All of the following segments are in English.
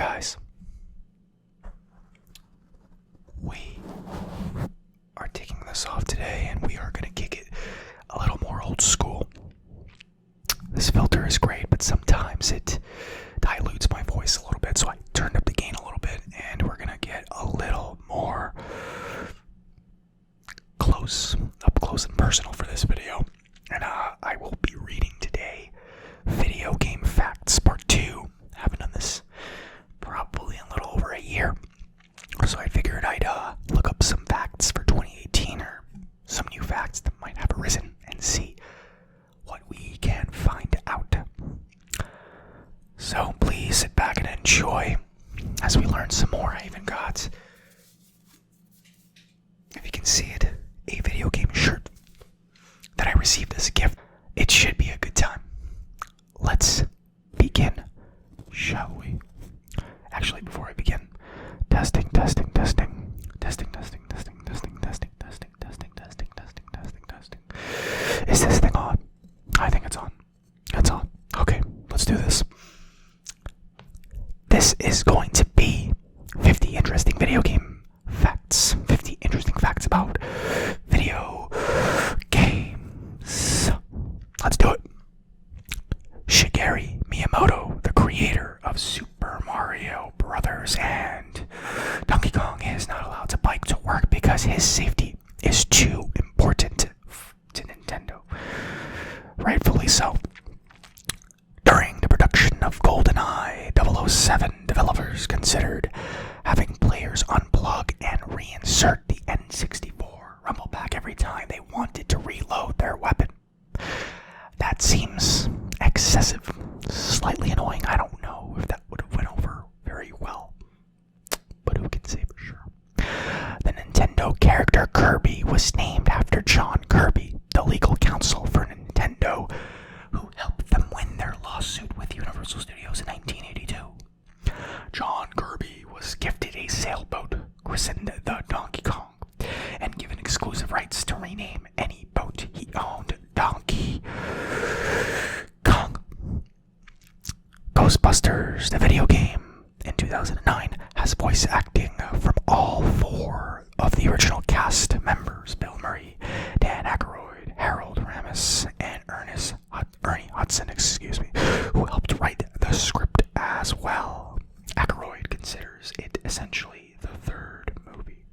guys, we are taking this off today and we are going to kick it a little more old school. This filter is great, but sometimes it dilutes my voice a little bit, so I turned up the gain a little bit and we're going to get a little more up close and personal for this video. And I will be reading today Video Game Facts Part 2. I haven't done this probably in a little over a year. So I figured I'd look up some facts for 2018 or some new facts that might have arisen and see what we can find out. So please sit back and enjoy as we learn some more. I even got, if you can see it, a video game shirt that I received as a gift. It should be a good time. Let's begin, shall we? Actually, before I begin, testing. Is this thing on? I think it's on. It's on. Okay, let's do this. This is going to be 50 interesting video game facts. 50 interesting facts about video games. Let's do it. Shigeru Miyamoto, the creator of Super Mario Brothers and Donkey Kong, is not allowed to bike to work because his safety is too important to Nintendo. Rightfully so. During the production of GoldenEye 007, developers considered having players unplug and reinsert the N64 rumble pack every time they wanted to reload their weapon. That seems excessive, slightly annoying. I don't know if that would have went over very well, but who can say for sure? The Nintendo character Kirby was named after John Kirby, the legal counsel for Nintendo, who helped them win their lawsuit with Universal Studios in 1982. John Kirby was gifted a sailboat christened the Donkey Kong and given exclusive rights to rename any boat he owned Donkey Kong. Ghostbusters, the video game, in 2009, has voice acting from all four of the original cast members: Bill Murray, Dan Aykroyd, Harold Ramis, and Ernie Hudson, who helped write the script as well. Aykroyd considers it essentially the third movie.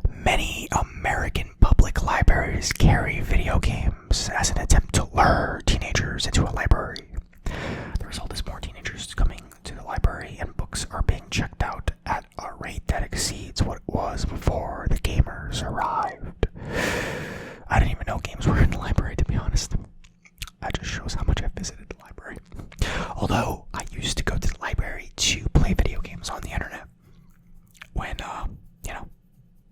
Many American public libraries carry video games as an attempt to lure teenagers into a library. The result is more teenagers coming to the library and books are being checked out at a rate that exceeds what it was before the gamers arrived. I didn't even know games were in the library, to be honest. That just shows how much I visited the library. Although I used to go to the library to play video games on the internet when,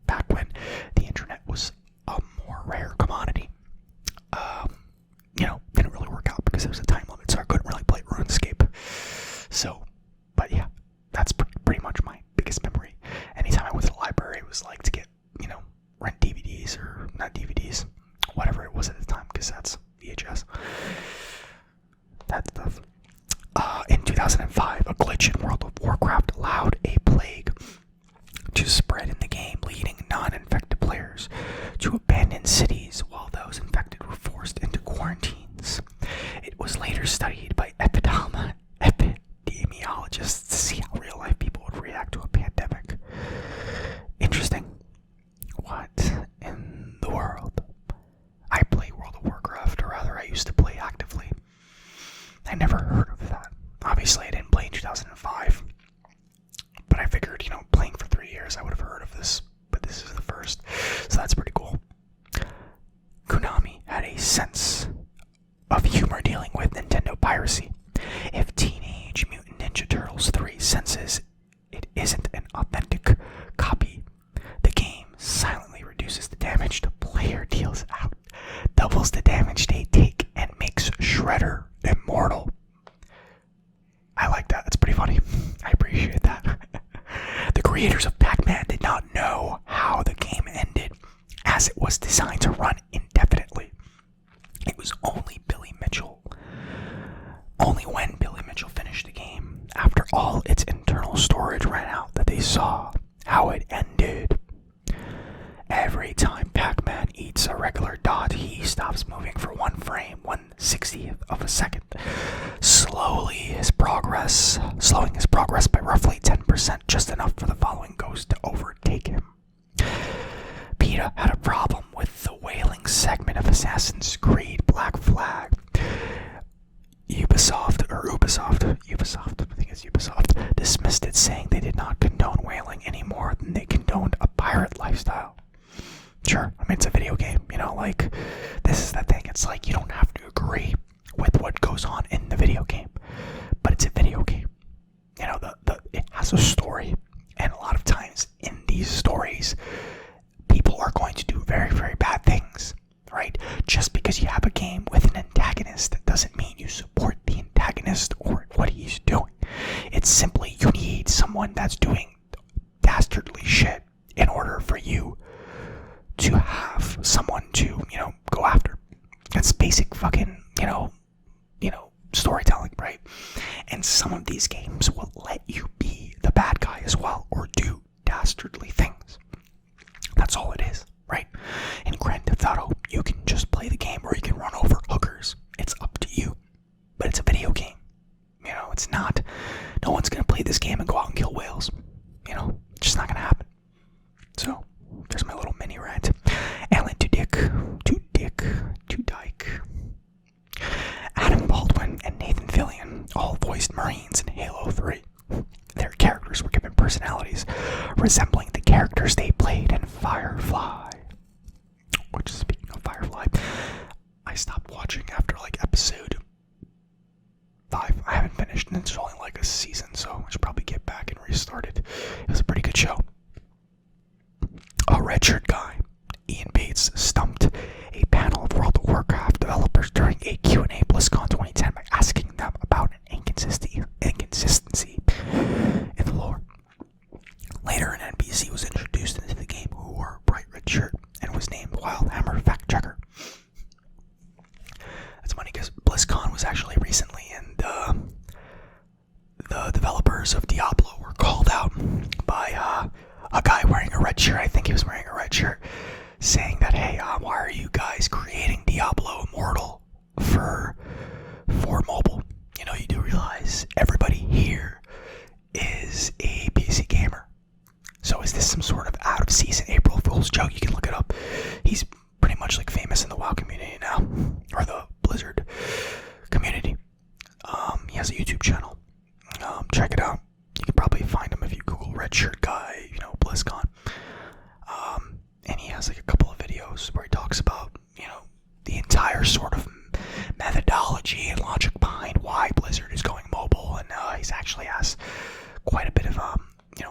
back when the internet was a more rare commodity. Didn't really work out because there was a time limit, so I couldn't really play RuneScape. So, but yeah, that's pretty much my biggest memory. Anytime I went to the library, it was like to get, rent DVDs or not DVDs, whatever it was at the time, because that's VHS. That stuff. In 2005, a glitch in World of Warcraft allowed a plague to spread in the game, leading non-infected players to abandon cities while those infected were forced into quarantines. It was later studied by epidemiologists to see how real-life people would react to a pandemic. Interesting. What in the world? I play World of Warcraft, or rather I used to play actively. I never heard of that. Obviously I didn't play in 2005. But I figured, playing for 3 years I would have heard of this. But this is the first. So that's pretty cool. Konami had a sense of humor dealing with Nintendo piracy. If Teenage Mutant Ninja Turtles 3 senses it isn't an authentic copy, the game silently reduces the damage the player deals out, doubles the damage they take, and makes Shredder immortal. I like that. That's pretty funny. I appreciate that. The creators of Pac-Man did not know how the game ended, as it was designed to run indefinitely. It was only when Billy Mitchell finished the game progress, slowing his progress by roughly 10%, just enough for the following ghost to overtake him. PETA had a problem with the whaling segment of Assassin's Creed Black Flag. Ubisoft, I think it's Ubisoft, dismissed it, saying they did not condone whaling any more than they condoned a pirate lifestyle. Sure, I mean, it's a video game, like, this is the thing, it's like, you don't have to agree with what goes on in the video game, but it's a video game. It has a story, and a lot of times in these stories, people are going to do very, very bad things, right? Just because you have a game with an antagonist, that doesn't mean you support the antagonist or what he's doing. It's simply you need someone that's doing dastardly shit in order for you to have someone to, go after. That's basic fucking, storytelling, right? And some of these games will let you be the bad guy as well, or do dastardly things. That's all it is, right? In Grand Theft Auto, you can just play the game, or you can run over hookers. It's up to you. But it's a video game. It's not, no one's gonna play this game and go out and kill whales. It's just not gonna happen. So, there's my little mini rant. Alan Tudyk. Adam Baldwin and Nathan Fillion all voiced Marines in Halo 3. Their characters were given personalities resembling the characters they played in Firefly. Which, speaking of Firefly, I stopped watching after episode 5. I haven't finished, and it's only a season, so I should probably get back and restart it. It was a pretty good show. A redshirt guy, Ian Bates, stumped a panel of World of Warcraft developers during a Q&A BlizzCon 2010 by asking them about an inconsistency in the lore. Later, an NPC was introduced into the game who wore a bright red shirt and was named Wildhammer Fact Checker. That's funny because BlizzCon was actually recently, and the developers of Diablo were called out by a guy wearing a red shirt. I think he was wearing a red shirt, saying that, hey, why are you guys creating Diablo Immortal for mobile? You do realize everybody here is a PC gamer. So is this some sort of out-of-season April Fool's joke? You can look it up. He's pretty much famous in the WoW community now, or the Blizzard community. He has a YouTube channel. Check it out. You can probably find him if you Google Red Shirt Guy, BlizzCon. And he has a couple of videos where he talks about, the entire sort of methodology and logic behind why Blizzard is going mobile. And he's actually has quite a bit of,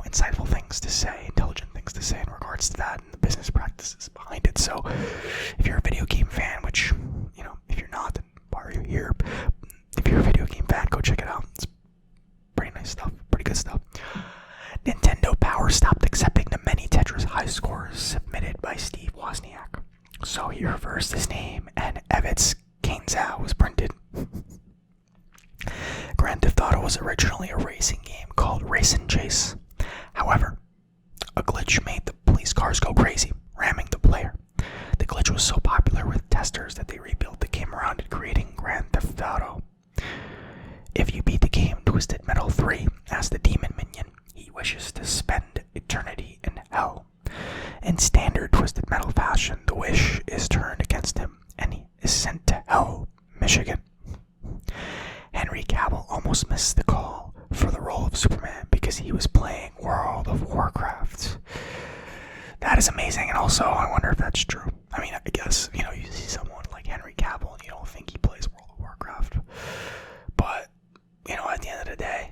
insightful things to say, intelligent things to say in regards to that and the business practices behind it. So if you're a video game fan, which, if you're not, then why are you here? If you're a video game fan, go check it out. It's pretty nice stuff, pretty good stuff. Nintendo Power stopped accepting the many Tetris high scores submitted by Steve Wozniak. So he reversed his name, and Evitz Kainzao was printed. Grand Theft Auto was originally a racing game called Race and Chase. However, a glitch made the police cars go crazy, ramming the player. The glitch was so popular with testers that they rebuilt the game around it, creating Grand Theft Auto. If you beat the game Twisted Metal 3 as the demon minion, he wishes to spend eternity in hell. In standard Twisted Metal fashion, the wish is turned against him, and he is sent to Hell, Michigan. Henry Cavill almost missed the call for the role of Superman because he was playing World of Warcraft. That is amazing, and also, I wonder if that's true. I mean, I guess, you see someone like Henry Cavill, and you don't think he plays World of Warcraft. But, at the end of the day,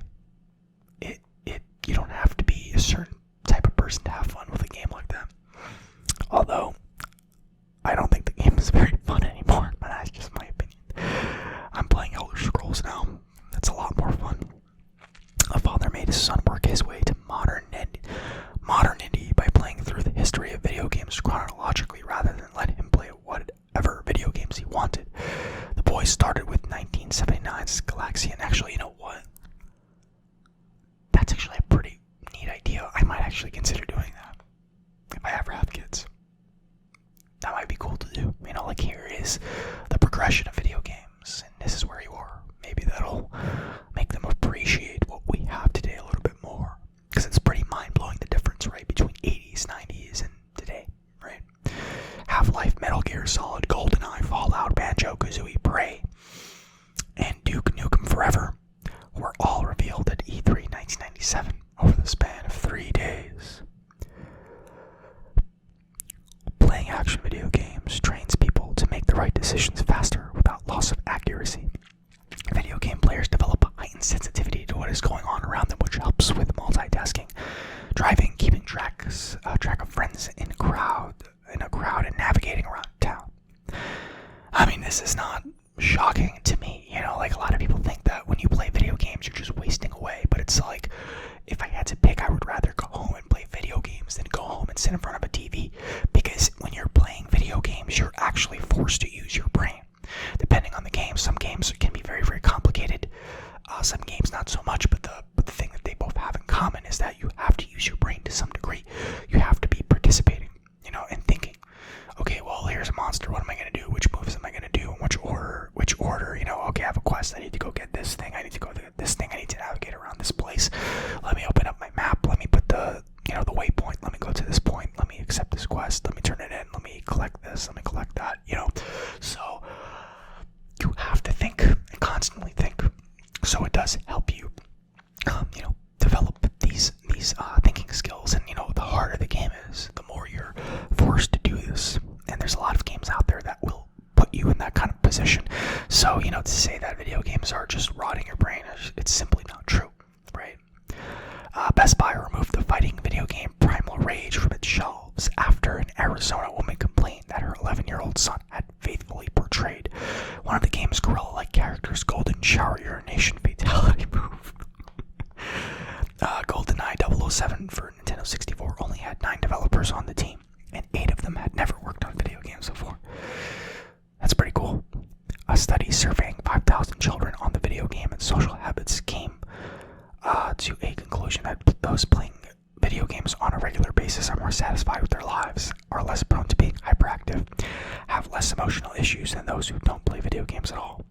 you don't have to be a certain type of person to have fun with a game like that. Although, I don't think the game is very fun anymore, but that's just my opinion. I'm playing Elder Scrolls now. That's a lot more fun. A father made his son work his way to modernity by playing through the history of video games chronologically rather than let him play whatever video games he wanted. The boy started with 1979's Galaxian. Actually, you know what? That's actually a pretty neat idea. I might actually consider doing that if I ever have kids. That might be cool to do. Here is the progression of video games, and this is where you are. Maybe that'll make them appreciate sensitivity to what is going on around them, which helps with multitasking, driving, keeping track of friends in a crowd, and navigating around town. I mean, this is not shocking to me. Like a lot of people think that when you play video games, you're just wasting away. But it's like, if I had to pick, I would rather go home and play video games than go home and sit in front of a TV. Because when you're playing video games, you're actually forced to use your brain. Depending on the game, some games can be very, very complicated. Some games not so much, but the thing that they both have in common is that you have to use your brain to some degree. You have to be participating, and thinking. Okay, well, here's a monster. What am I going to do? Which moves am I going to do? In which order? Okay, I have a quest. I need to go get this thing. I need to go get this thing. I need to navigate around this place. Let me open up my map. Let me put the waypoint. Let me go to this point. Let me accept this quest. Let me turn it in. Let me collect this. Let me collect that, So, you have to think and constantly think. So it does help you, develop these thinking skills. And, the harder the game is, the more you're forced to do this. And there's a lot of games out there that will put you in that kind of position. So, to say that video games are just rotting your brain, it's simply not true, right? Best Buy removed the fighting video game Primal Rage from its shelves after an Arizona woman complained that her 11-year-old son had faithfully portrayed one of the game's gorilla-like characters' golden shower urination fatality move. GoldenEye 007 for Nintendo 64 only had 9 developers on the team, and 8 of them had never worked on video games before. That's pretty cool. A study surveying 5,000 children on the video game and social habits came to a conclusion that those playing video games on a regular basis are more satisfied with their lives, are less prone to being hyperactive, have less emotional issues than those who don't play video games at all.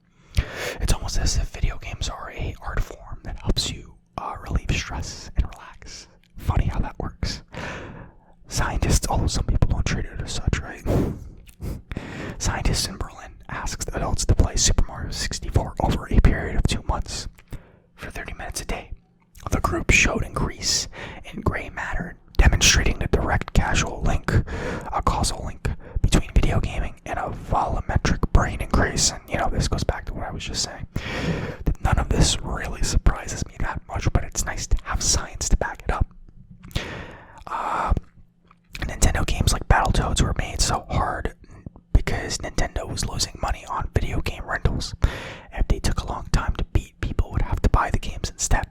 It's almost as if video games are an art form that helps you relieve stress and relax. Funny how that works. Scientists, although some people don't treat it as such, right? Scientists in Berlin asked adults to play Super Mario 64 over a period of 2 months for 30 minutes a day. The group showed increase in gray matter, demonstrating the direct causal link between video gaming and a volumetric brain increase. And this goes back to what I was just saying. None of this really surprises me that much, but it's nice to have science to back it up. Nintendo games like Battletoads were made so hard because Nintendo was losing money on video game rentals. If they took a long time to beat, people would have to buy the games instead.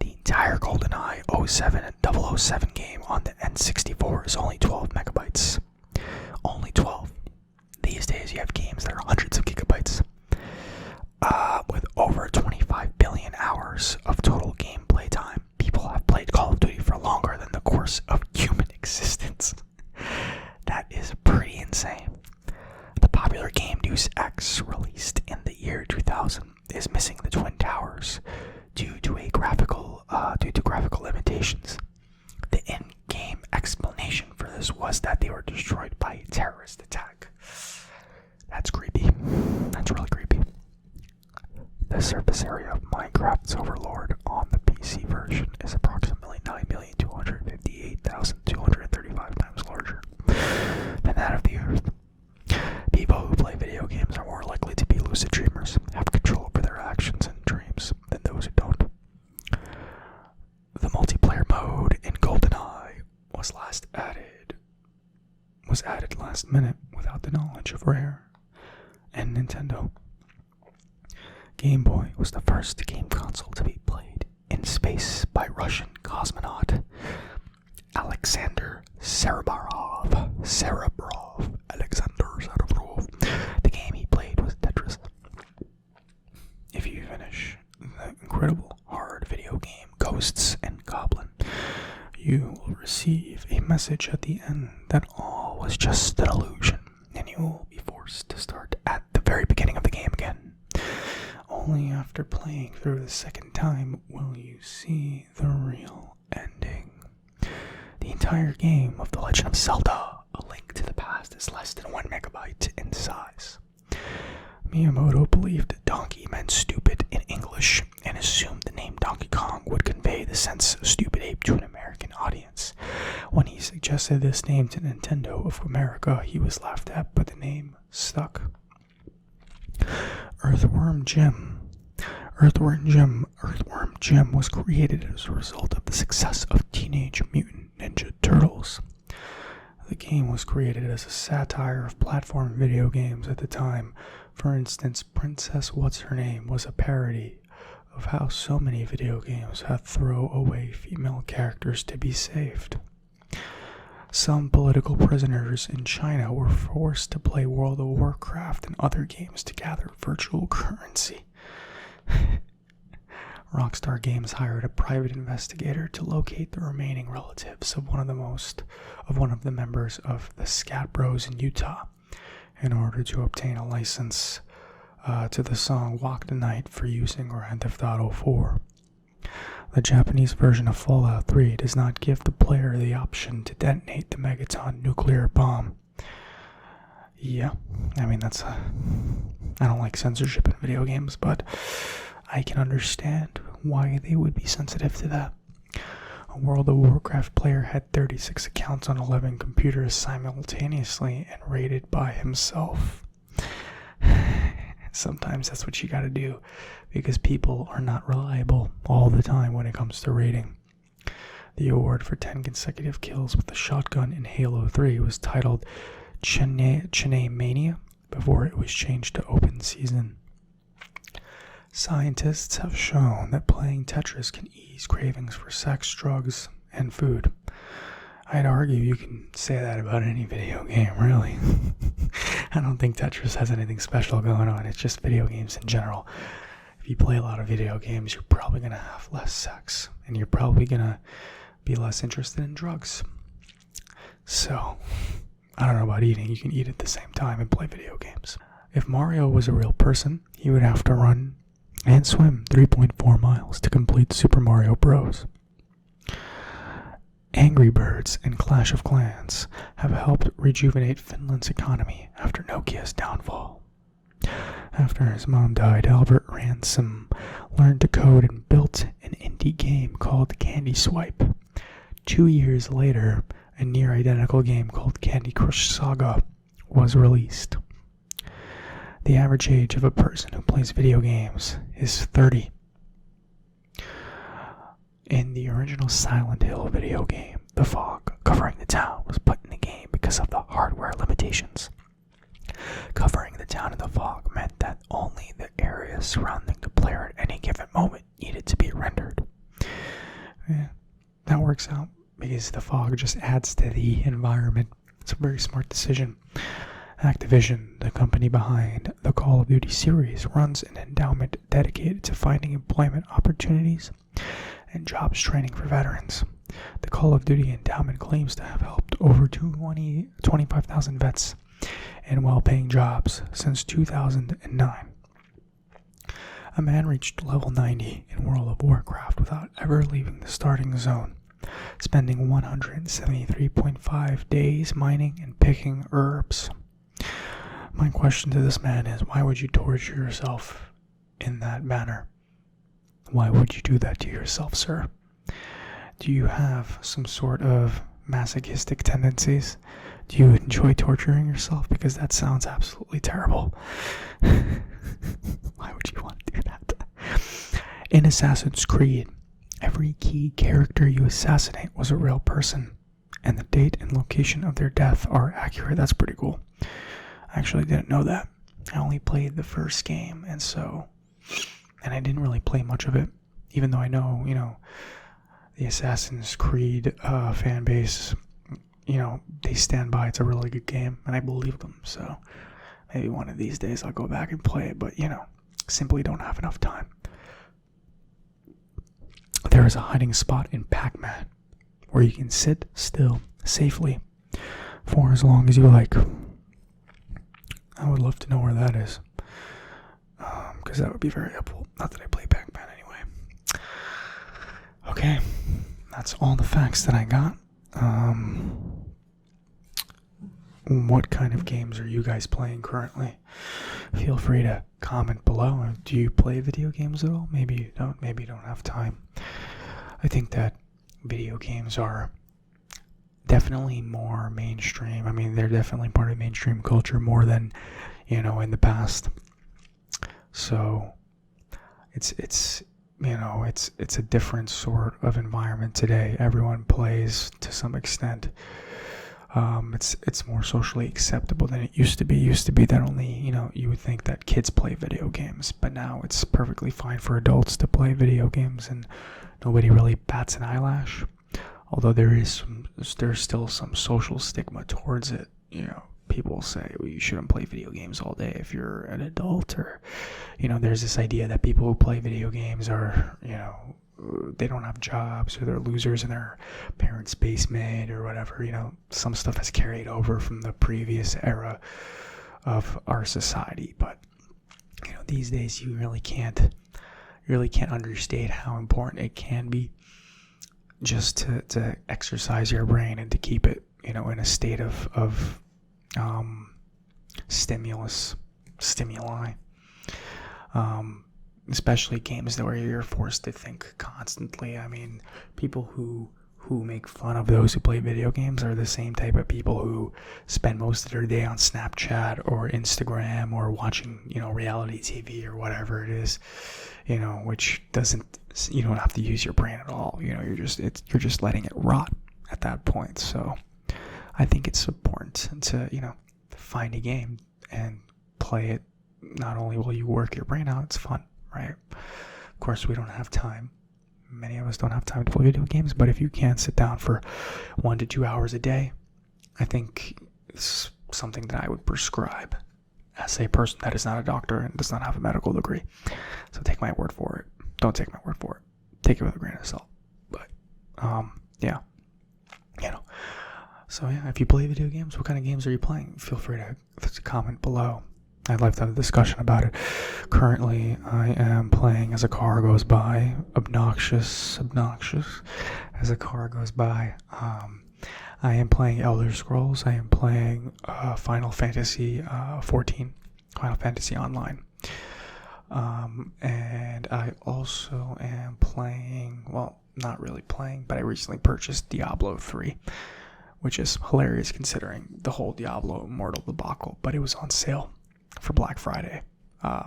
The entire GoldenEye 07 and 007 game on the N64 is only 12 megabytes. Only 12. These days you have games that are hundreds of gigabytes. With over 25 billion hours of total gameplay time, people have played Call of Duty for longer than the course of human existence. That is pretty insane. The popular game Deus Ex, released in the year 2000, is missing the Twin Towers due to graphical limitations. The in-game explanation for this was that they were destroyed by a terrorist attack. That's creepy. That's really creepy. The surface area of Minecraft's Overlord on the PC version is approximately 9,258,235 times larger than that of the Earth. People who play video games are more likely to be lucid dreamers, have control over their actions and dreams, than those who don't. The multiplayer mode in GoldenEye was added last minute without the knowledge of Rare and Nintendo. Game Boy was the first game console to be played in space by Russian cosmonaut Alexander Serebrov. The game he played was Tetris. If you finish the incredible hard video game Ghosts and Goblin, you will receive a message at the end that all was just an illusion, and you will be forced to start at the very beginning of the game again. Only after playing through the second time will you see the real ending. The entire game of The Legend of Zelda: A Link to the Past is less than 1 megabyte in size. Miyamoto believed donkey meant stupid in English and assumed the name Donkey Kong would convey the sense of stupid ape to an American audience. When he suggested this name to Nintendo of America, he was laughed at, but the name stuck. Earthworm Jim. Earthworm Jim was created as a result of the success of Teenage Mutant Ninja Turtles. The game was created as a satire of platform video games at the time. For instance, Princess What's-Her-Name was a parody of how so many video games had throwaway female characters to be saved. Some political prisoners in China were forced to play World of Warcraft and other games to gather virtual currency. Rockstar Games hired a private investigator to locate the remaining relatives of one of the members of the Scat Bros in Utah in order to obtain a license to the song Walk the Night for use in Grand Theft Auto 4. The Japanese version of Fallout 3 does not give the player the option to detonate the Megaton nuclear bomb. Yeah, I mean I don't like censorship in video games, but I can understand why they would be sensitive to that. A World of Warcraft player had 36 accounts on 11 computers simultaneously and raided by himself. Sometimes that's what you gotta do, because people are not reliable all the time when it comes to raiding. The award for 10 consecutive kills with a shotgun in Halo 3 was titled Chene Mania before it was changed to Open Season. Scientists have shown that playing Tetris can ease cravings for sex, drugs, and food. I'd argue you can say that about any video game, really. I don't think Tetris has anything special going on. It's just video games in general. If you play a lot of video games, you're probably going to have less sex, and you're probably going to be less interested in drugs. So, I don't know about eating. You can eat at the same time and play video games. If Mario was a real person, he would have to run and swim 3.4 miles to complete Super Mario Bros. Angry Birds and Clash of Clans have helped rejuvenate Finland's economy after Nokia's downfall. After his mom died, Albert Ransom learned to code and built an indie game called Candy Swipe. 2 years later, a near-identical game called Candy Crush Saga was released. The average age of a person who plays video games is 30. In the original Silent Hill video game, the fog covering the town was put in the game because of the hardware limitations. Covering the town in the fog meant that only the area surrounding the player at any given moment needed to be rendered. Yeah, that works out because the fog just adds to the environment. It's a very smart decision. Activision, the company behind the Call of Duty series, runs an endowment dedicated to finding employment opportunities and jobs training for veterans. The Call of Duty endowment claims to have helped over 25,000 vets in well-paying jobs since 2009. A man reached level 90 in World of Warcraft without ever leaving the starting zone, spending 173.5 days mining and picking herbs. My question to this man is, why would you torture yourself in that manner? Why would you do that to yourself, sir? Do you have some sort of masochistic tendencies? Do you enjoy torturing yourself? Because that sounds absolutely terrible. Why would you want to do that? In Assassin's Creed, every key character you assassinate was a real person, and the date and location of their death are accurate. That's pretty cool. I actually didn't know that. I only played the first game, and I didn't really play much of it, even though I know, the Assassin's Creed fan base, they stand by. It's a really good game, and I believe them. So maybe one of these days I'll go back and play it, but, simply don't have enough time. There is a hiding spot in Pac-Man where you can sit still safely for as long as you like. I would love to know where that is, because that would be very helpful. Not that I play Pac-Man anyway. Okay, that's all the facts that I got. What kind of games are you guys playing currently? Feel free to comment below. Do you play video games at all? Maybe you don't. Maybe you don't have time. I think that video games are definitely more mainstream. I mean, they're definitely part of mainstream culture more than, in the past. So, it's it's a different sort of environment today. Everyone plays to some extent. It's more socially acceptable than it used to be. It used to be that only, you would think that kids play video games, but now it's perfectly fine for adults to play video games, and nobody really bats an eyelash. Although there's still some social stigma towards it. People say, well, you shouldn't play video games all day if you're an adult, or there's this idea that people who play video games are, they don't have jobs, or they're losers in their parents' basement or whatever. Some stuff has carried over from the previous era of our society, but these days you really can't understate how important it can be just to exercise your brain and to keep it in a state of stimuli, especially games where you're forced to think constantly. I mean, people who make fun of those who play video games are the same type of people who spend most of their day on Snapchat or Instagram or watching, reality TV or whatever it is, which doesn't, you don't have to use your brain at all. You're just letting it rot at that point. So I think it's important to, find a game and play it. Not only will you work your brain out, it's fun, right? Of course, we don't have time. Many of us don't have time to play video games, but if you can sit down for 1 to 2 hours a day, I think it's something that I would prescribe as a person that is not a doctor and does not have a medical degree. So take my word for it. Don't take my word for it. Take it with a grain of salt. But, yeah. So yeah, if you play video games, what kind of games are you playing? Feel free to comment below. I'd like to have a discussion about it. Currently, I am playing As a Car Goes By. Obnoxious. As a Car Goes By. I am playing Elder Scrolls. I am playing Final Fantasy 14. Final Fantasy Online. And I also am playing, well, not really playing, but I recently purchased Diablo 3. Which is hilarious considering the whole Diablo Immortal debacle, but it was on sale for Black Friday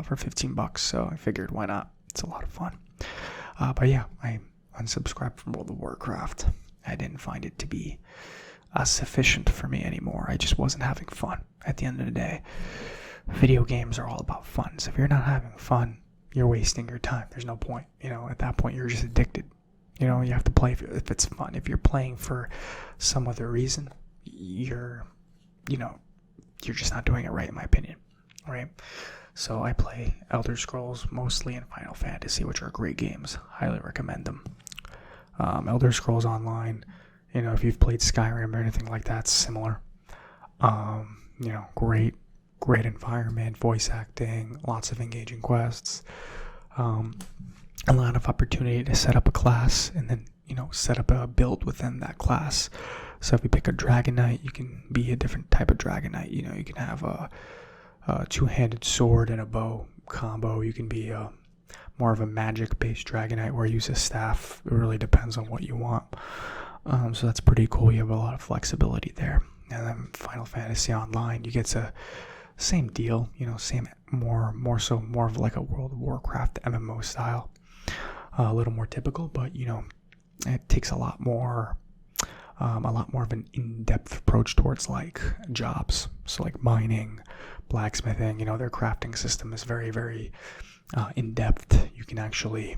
for $15, so I figured why not? It's a lot of fun. But yeah, I unsubscribed from World of Warcraft. I didn't find it to be sufficient for me anymore. I just wasn't having fun. At the end of the day, video games are all about fun. So if you're not having fun, you're wasting your time. There's no point. At that point, you're just addicted. You have to play if it's fun. If you're playing for some other reason, you're just not doing it right, in my opinion, right? So I play Elder Scrolls mostly and Final Fantasy, which are great games. Highly recommend them. Elder Scrolls Online, if you've played Skyrim or anything like that, similar. Great environment, voice acting, lots of engaging quests. A lot of opportunity to set up a class and then, set up a build within that class. So if you pick a Dragon Knight, you can be a different type of Dragon Knight. You can have a two-handed sword and a bow combo. You can be more of a magic-based Dragon Knight where you use a staff. It really depends on what you want. So that's pretty cool. You have a lot of flexibility there. And then Final Fantasy Online, you get to same deal, same more of like a World of Warcraft MMO style. A little more typical, but it takes a lot more of an in-depth approach towards like jobs. So like mining, blacksmithing, their crafting system is very, very in-depth. You can actually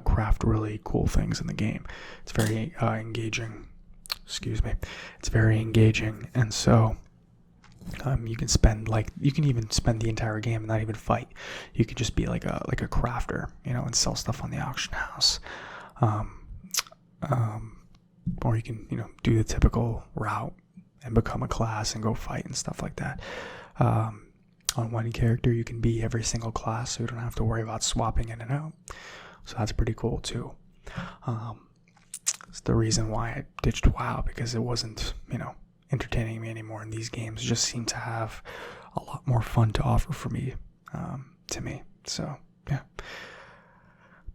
craft really cool things in the game. It's very engaging. It's very engaging, and so you can even spend the entire game and not even fight. You could just be like a crafter, and sell stuff on the auction house. Or you can, do the typical route and become a class and go fight and stuff like that. On one character, you can be every single class, so you don't have to worry about swapping in and out. So that's pretty cool too. It's the reason why I ditched WoW, because it wasn't, entertaining me anymore, and these games just seem to have a lot more fun to offer for me, to me. So yeah.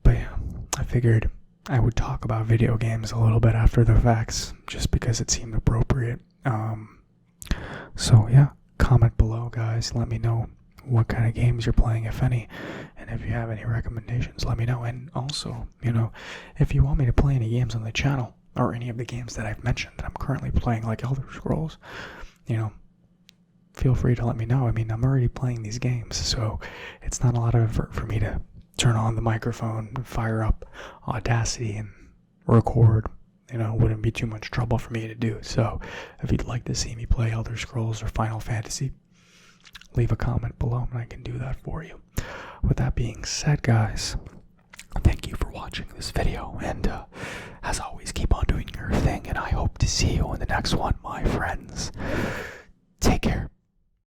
But yeah, I figured I would talk about video games a little bit after the facts, just because it seemed appropriate. So yeah, comment below, guys. Let me know what kind of games you're playing, if any. And if you have any recommendations, let me know. And also, if you want me to play any games on the channel, or any of the games that I've mentioned that I'm currently playing, like Elder Scrolls, feel free to let me know. I mean, I'm already playing these games, so it's not a lot of effort for me to turn on the microphone, fire up Audacity, and record. Wouldn't be too much trouble for me to do. So if you'd like to see me play Elder Scrolls or Final Fantasy, leave a comment below and I can do that for you. With that being said, guys, thank you for watching this video, and as always, keep on doing your thing, and I hope to see you in the next one, my friends.